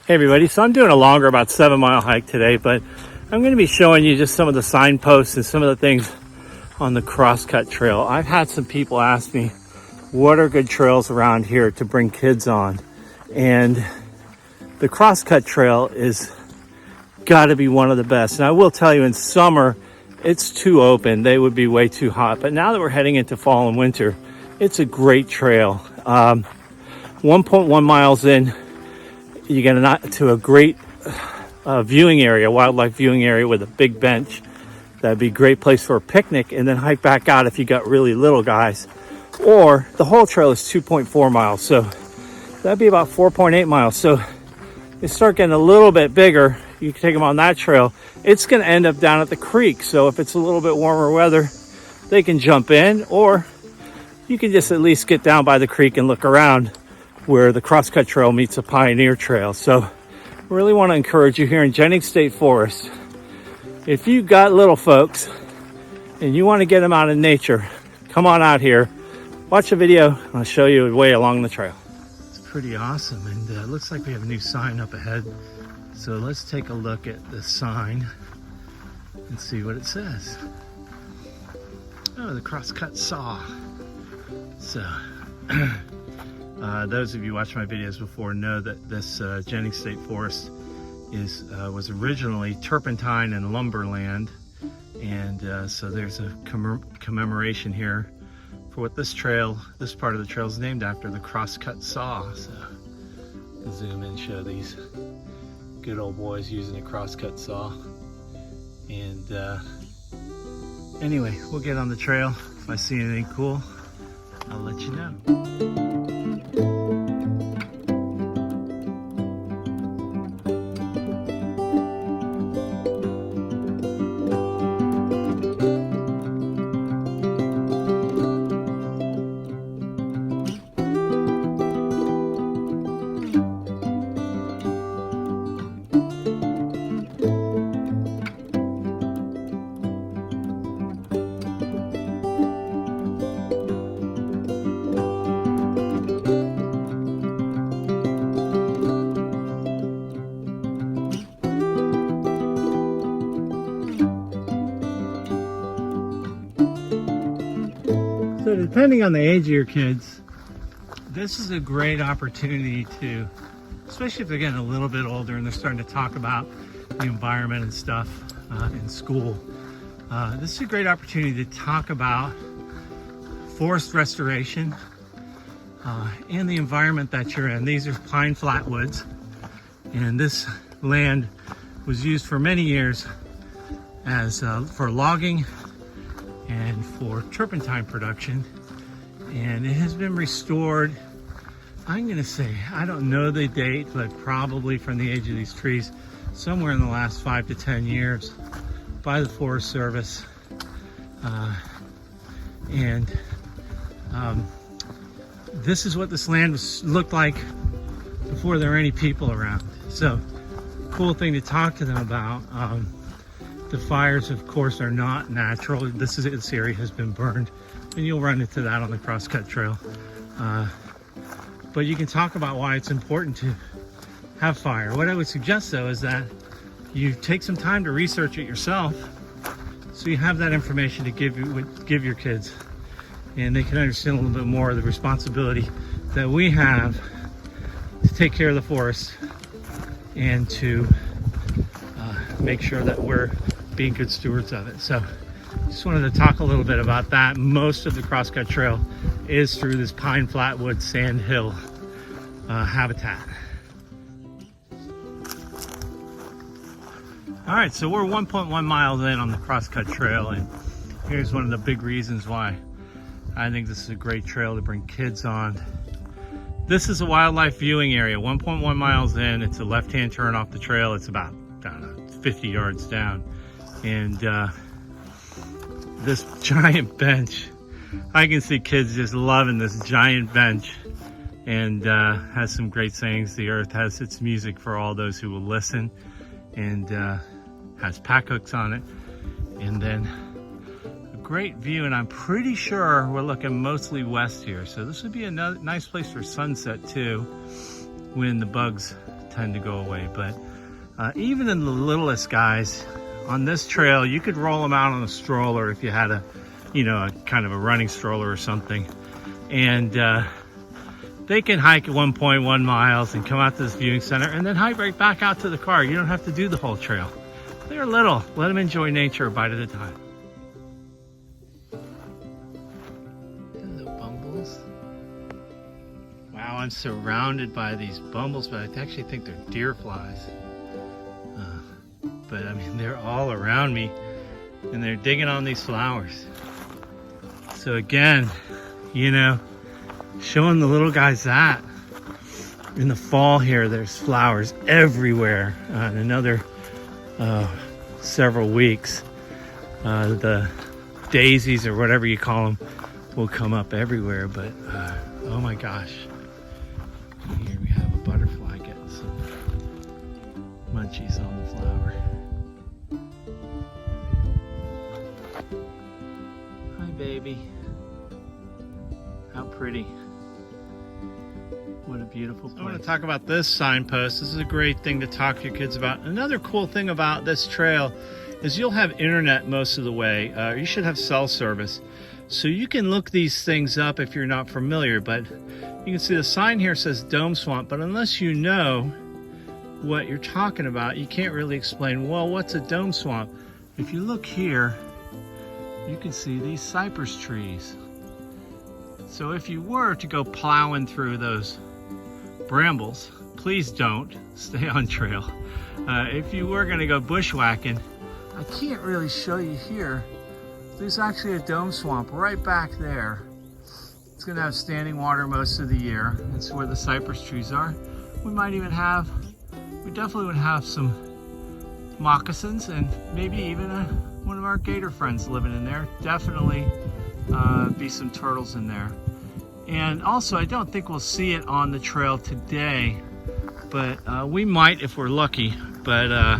Hey everybody, so I'm doing a longer, about 7-mile hike today, but I'm going to be showing you just some of the signposts and some of the things on the Crosscut trail. I've had some people ask me, what are good trails around here to bring kids on? And the Crosscut trail is got to be one of the best. And I will tell you, in summer, it's too open. They would be way too hot. But now that we're heading into fall and winter, it's a great trail. 1.1 miles in, you get to a great viewing area, wildlife viewing area with a big bench. That'd be a great place for a picnic, and then hike back out if you got really little guys. Or the whole trail is 2.4 miles, so that'd be about 4.8 miles. So you start getting a little bit bigger, you can take them on that trail. It's going to end up down at the creek, so if it's a little bit warmer weather, they can jump in, or you can just at least get down by the creek and look around where the Crosscut Trail meets the Pioneer Trail. So I really want to encourage you here in Jennings State Forest, if you got little folks and you want to get them out in nature, come on out here, watch a video, and I'll show you a way along the trail. It's pretty awesome, and it looks like we have a new sign up ahead. So let's take a look at the sign and see what it says. Oh, the Crosscut Saw. So those of you who watched my videos before know that this Jennings State Forest was originally turpentine and lumberland, and so there's a commemoration here for what this part of the trail is named after, the Crosscut Saw. So I'll zoom in and show these good old boys using a crosscut saw. And anyway, we'll get on the trail. If I see anything cool, I'll let you know. So depending on the age of your kids, this is a great opportunity to, especially if they're getting a little bit older and they're starting to talk about the environment and stuff in school. This is a great opportunity to talk about forest restoration and the environment that you're in. These are pine flatwoods, and this land was used for many years as for logging and for turpentine production, and it has been restored. I'm gonna say, I don't know the date, but probably from the age of these trees, somewhere in the last 5 to 10 years by the Forest Service. This is what this land looked like before there were any people around. So, cool thing to talk to them about. The fires, of course, are not natural. This area has been burned, and you'll run into that on the Crosscut Trail. But you can talk about why it's important to have fire. What I would suggest, though, is that you take some time to research it yourself, so you have that information to give your kids, and they can understand a little bit more of the responsibility that we have to take care of the forest and to make sure that we're being good stewards of it. So just wanted to talk a little bit about that. Most of the Crosscut Trail is through this pine flatwood sand hill habitat. All right, so we're 1.1 miles in on the Crosscut Trail, and here's one of the big reasons why I think this is a great trail to bring kids on. This is a wildlife viewing area. 1.1 miles in, it's a left-hand turn off the trail. It's about, I don't know, 50 yards down. And this giant bench, I can see kids just loving this giant bench, and has some great sayings. The earth has its music for all those who will listen, and has pack hooks on it. And then a great view, and I'm pretty sure we're looking mostly west here. So this would be a nice place for sunset too, when the bugs tend to go away. But even in the littlest guys on this trail, you could roll them out on a stroller if you had a, you know, a kind of a running stroller or something. And they can hike 1.1 miles and come out to this viewing center and then hike right back out to the car. You don't have to do the whole trail. They're little. Let them enjoy nature a bite at a time. Hello, bumbles. Wow, I'm surrounded by these bumbles, but I actually think they're deer flies. But I mean, they're all around me and they're digging on these flowers. So again, you know, showing the little guys that in the fall here, there's flowers everywhere. In another several weeks, the daisies or whatever you call them will come up everywhere. But oh my gosh, here we have a butterfly getting some munchies on the flower. Hi baby, how pretty. What a beautiful place. I want to talk about this signpost. This is a great thing to talk to your kids about. Another cool thing about this trail is you'll have internet most of the way. You should have cell service. So you can look these things up if you're not familiar, but you can see the sign here says Dome Swamp, but unless you know what you're talking about, you can't really explain, well, what's a dome swamp? If you look here, you can see these cypress trees. So if you were to go plowing through those brambles, please don't stay on trail. If you were going to go bushwhacking, I can't really show you here. There's actually a dome swamp right back there. It's going to have standing water most of the year. It's where the cypress trees are. We definitely would have some moccasins and maybe even one of our gator friends living in there. Definitely be some turtles in there. And also, I don't think we'll see it on the trail today, but we might if we're lucky. But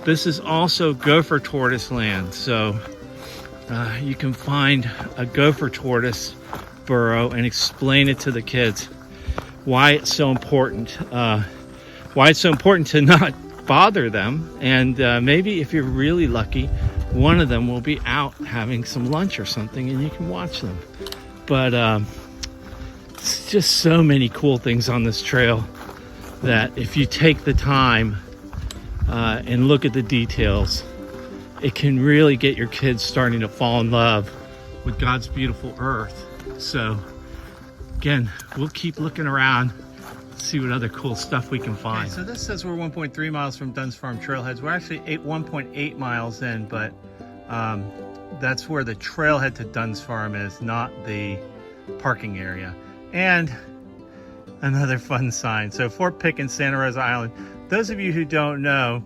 this is also gopher tortoise land, so you can find a gopher tortoise burrow and explain it to the kids why it's so important. Why it's so important to not bother them, and maybe if you're really lucky, one of them will be out having some lunch or something and you can watch them. But it's just so many cool things on this trail that if you take the time and look at the details, it can really get your kids starting to fall in love with God's beautiful earth. So again, we'll keep looking around, see what other cool stuff we can find. Okay, so this says we're 1.3 miles from Dunn's Farm trailheads. We're actually 1.8 miles in, but that's where the trailhead to Dunn's Farm is, not the parking area. And another fun sign. So Fort Pickens, Santa Rosa Island. Those of you who don't know,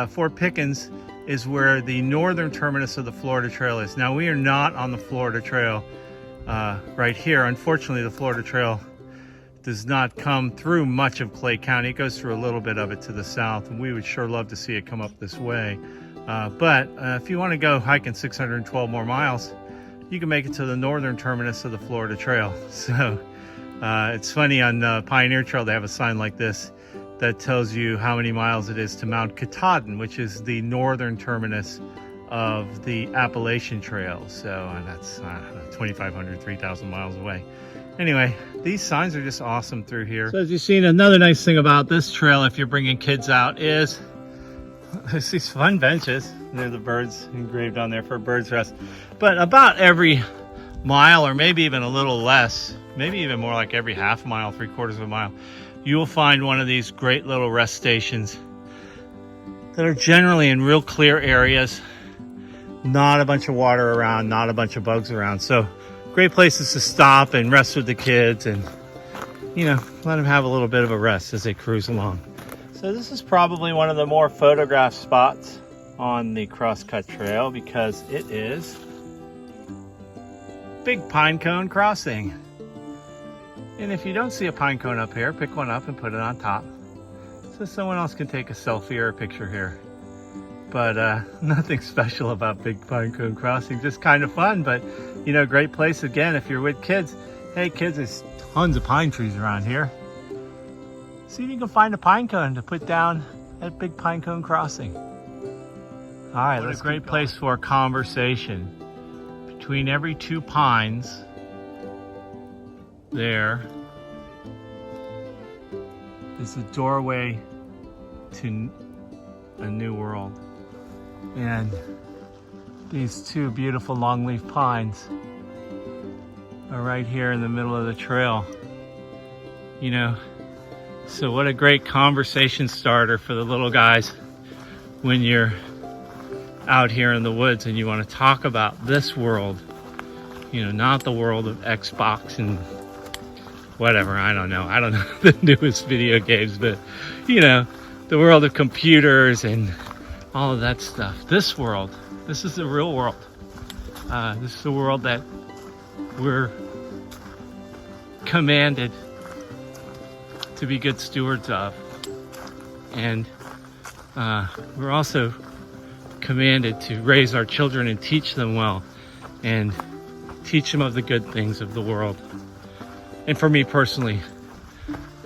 Fort Pickens is where the northern terminus of the Florida Trail is. Now, we are not on the Florida Trail right here. Unfortunately, the Florida Trail does not come through much of Clay County. It goes through a little bit of it to the south, and we would sure love to see it come up this way. But if you want to go hiking 612 more miles, you can make it to the northern terminus of the Florida Trail. So it's funny, on Pioneer Trail, they have a sign like this that tells you how many miles it is to Mount Katahdin, which is the northern terminus of the Appalachian Trail. So that's 2,500, 3,000 miles away. Anyway, these signs are just awesome through here. So as you've seen, another nice thing about this trail, if you're bringing kids out, is there's these fun benches. There are the birds engraved on there for a bird's rest. But about every mile, or maybe even a little less, maybe even more like every half mile, 3/4 of a mile, you will find one of these great little rest stations that are generally in real clear areas, not a bunch of water around, not a bunch of bugs around. So great places to stop and rest with the kids and, you know, let them have a little bit of a rest as they cruise along. So this is probably one of the more photographed spots on the Crosscut Trail because it is Big Pine Cone Crossing. And if you don't see a pine cone up here, pick one up and put it on top so someone else can take a selfie or a picture here. But nothing special about Big Pine Cone Crossing, just kind of fun. But, you know, great place again if you're with kids. Hey kids, there's tons of pine trees around here. See if you can find a pine cone to put down at Big Pine Cone Crossing. All right, that's a great place for a conversation. Between every two pines there is the doorway to a new world. And these two beautiful longleaf pines are right here in the middle of the trail. You know, so what a great conversation starter for the little guys when you're out here in the woods and you want to talk about this world, you know, not the world of Xbox and whatever. I don't know the newest video games, but you know, the world of computers and all of that stuff. This world, this is the real world. This is the world that we're commanded to be good stewards of, and we're also commanded to raise our children and teach them well and teach them of the good things of the world. And for me personally,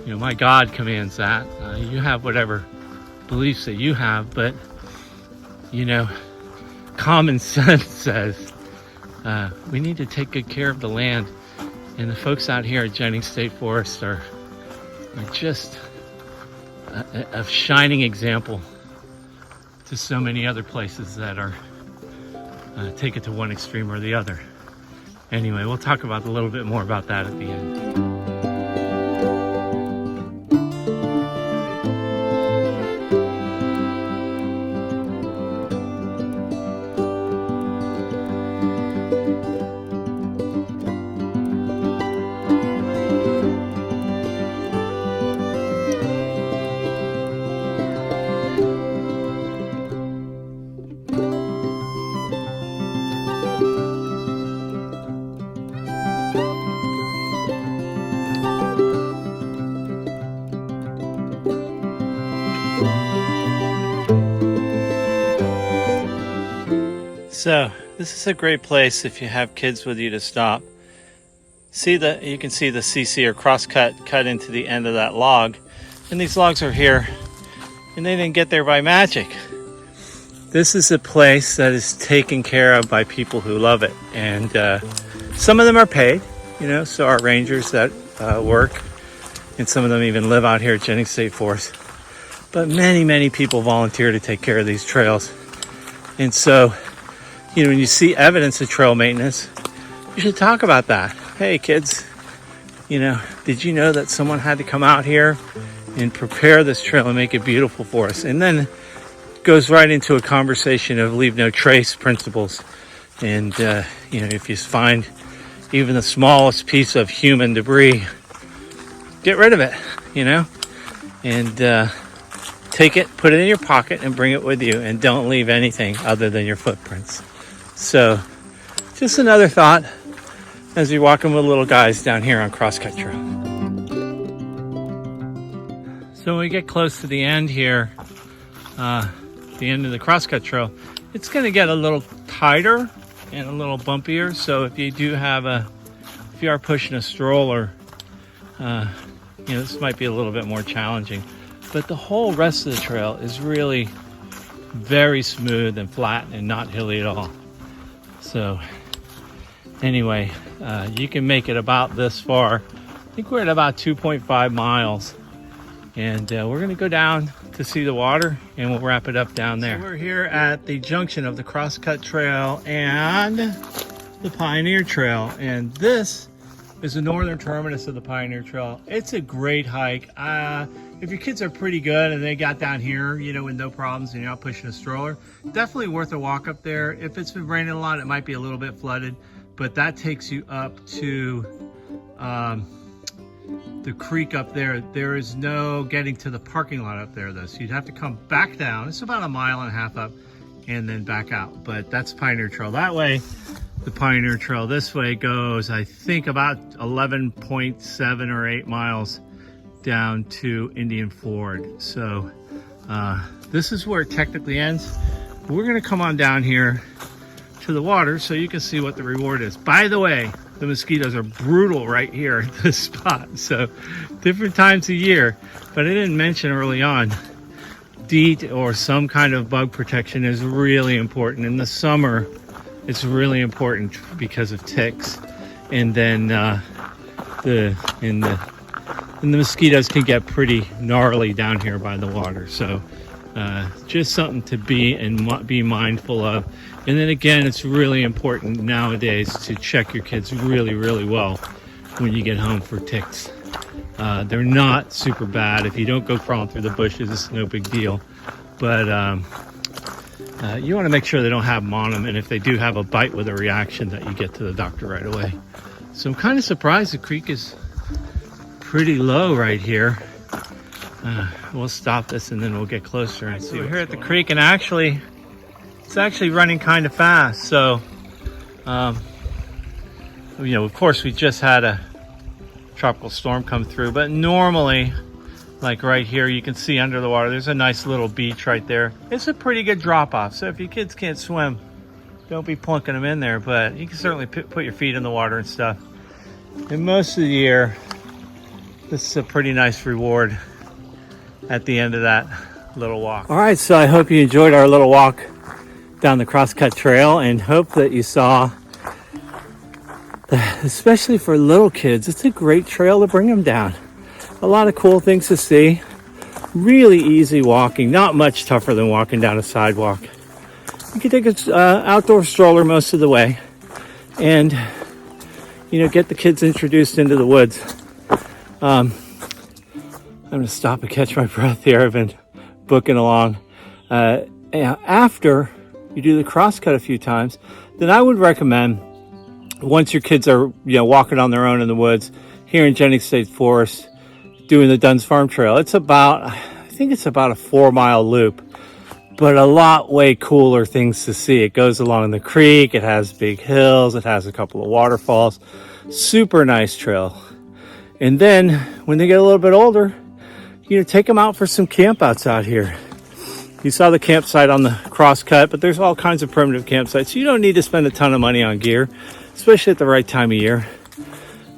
you know, my God commands that. You have whatever beliefs that you have, but you know, common sense says we need to take good care of the land, and the folks out here at Jennings State Forest are just a shining example to so many other places that are take it to one extreme or the other. Anyway, we'll talk about a little bit more about that at the end. So this is a great place if you have kids with you to stop. You can see the CC or crosscut cut into the end of that log, and these logs are here, and they didn't get there by magic. This is a place that is taken care of by people who love it, and some of them are paid, you know, so our rangers that work, and some of them even live out here at Jennings State Forest. But many people volunteer to take care of these trails, and so, you know, when you see evidence of trail maintenance, you should talk about that. Hey kids, you know, did you know that someone had to come out here and prepare this trail and make it beautiful for us? And then it goes right into a conversation of leave no trace principles. And, you know, if you find even the smallest piece of human debris, get rid of it, you know, and take it, put it in your pocket and bring it with you, and don't leave anything other than your footprints. So just another thought as you're walking with little guys down here on Crosscut Trail. So when we get close to the end here, the end of the Crosscut Trail, it's going to get a little tighter and a little bumpier. So if you are pushing a stroller, you know, this might be a little bit more challenging. But the whole rest of the trail is really very smooth and flat and not hilly at all. So anyway, you can make it about this far. I think we're at about 2.5 miles. And we're going to go down to see the water, and we'll wrap it up down there. So we're here at the junction of the Crosscut Trail and the Pioneer Trail. And this is the northern terminus of the Pioneer Trail. It's a great hike. If your kids are pretty good and they got down here, you know, with no problems and you're not pushing a stroller, definitely worth a walk up there. If it's been raining a lot, it might be a little bit flooded, but that takes you up to the creek up there. There is no getting to the parking lot up there though, so you'd have to come back down. It's about 1.5 miles up and then back out, but that's Pioneer Trail that way. The Pioneer Trail this way goes, I think, about 11.7 or 8 miles down to Indian Ford. So this is where it technically ends. We're gonna come on down here to the water so you can see what the reward is. By the way, the mosquitoes are brutal right here at this spot. So different times of year, but I didn't mention early on, DEET or some kind of bug protection is really important. In the summer, it's really important because of ticks. And then the mosquitoes can get pretty gnarly down here by the water. So just something to be mindful of. And then again, it's really important nowadays to check your kids really, really well when you get home for ticks. They're not super bad. If you don't go crawling through the bushes, it's no big deal. But you want to make sure they don't have them on them. And if they do have a bite with a reaction, that you get to the doctor right away. So I'm kind of surprised the creek is pretty low right here. We'll stop this and then we'll get closer and see. We're here at the creek, and it's actually running kind of fast. So, you know, of course we just had a tropical storm come through, but normally, like right here, you can see under the water, there's a nice little beach right there. It's a pretty good drop off. So if your kids can't swim, don't be plunking them in there, but you can certainly put your feet in the water and stuff. And most of the year, this is a pretty nice reward at the end of that little walk. All right, so I hope you enjoyed our little walk down the Crosscut Trail, and hope that you saw that, especially for little kids, it's a great trail to bring them down. A lot of cool things to see. Really easy walking, not much tougher than walking down a sidewalk. You can take an outdoor stroller most of the way, and you know, get the kids introduced into the woods. I'm gonna stop and catch my breath here. I've been booking along. After you do the Crosscut a few times, then I would recommend, once your kids are, you know, walking on their own in the woods here in Jennings State Forest, doing the Dunn's Farm Trail. It's about, I think it's about a 4-mile loop, but a lot way cooler things to see. It goes along the creek, it has big hills, it has a couple of waterfalls. Super nice trail. And then when they get a little bit older, you know, take them out for some campouts out here. You saw the campsite on the Crosscut, but there's all kinds of primitive campsites. You don't need to spend a ton of money on gear, especially at the right time of year.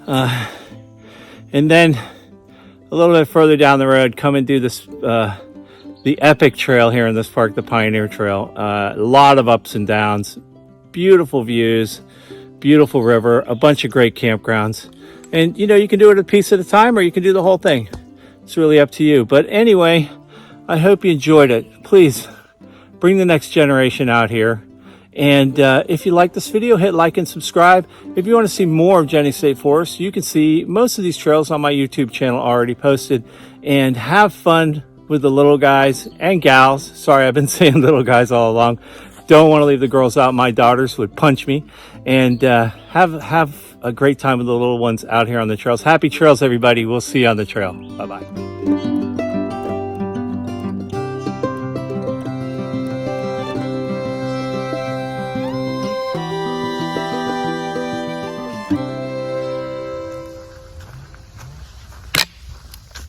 And then a little bit further down the road, come and do this, the epic trail here in this park, the Pioneer Trail. A lot of ups and downs, beautiful views, beautiful river, a bunch of great campgrounds. And, you know, you can do it a piece at a time, or you can do the whole thing. It's really up to you. But anyway, I hope you enjoyed it. Please bring the next generation out here. And if you like this video, hit like and subscribe. If you want to see more of Jennings State Forest, you can see most of these trails on my YouTube channel already posted. And have fun with the little guys and gals. Sorry, I've been saying little guys all along. Don't want to leave the girls out. My daughters would punch me. And have a great time with the little ones out here on the trails. Happy trails, everybody. We'll see you on the trail. Bye-bye.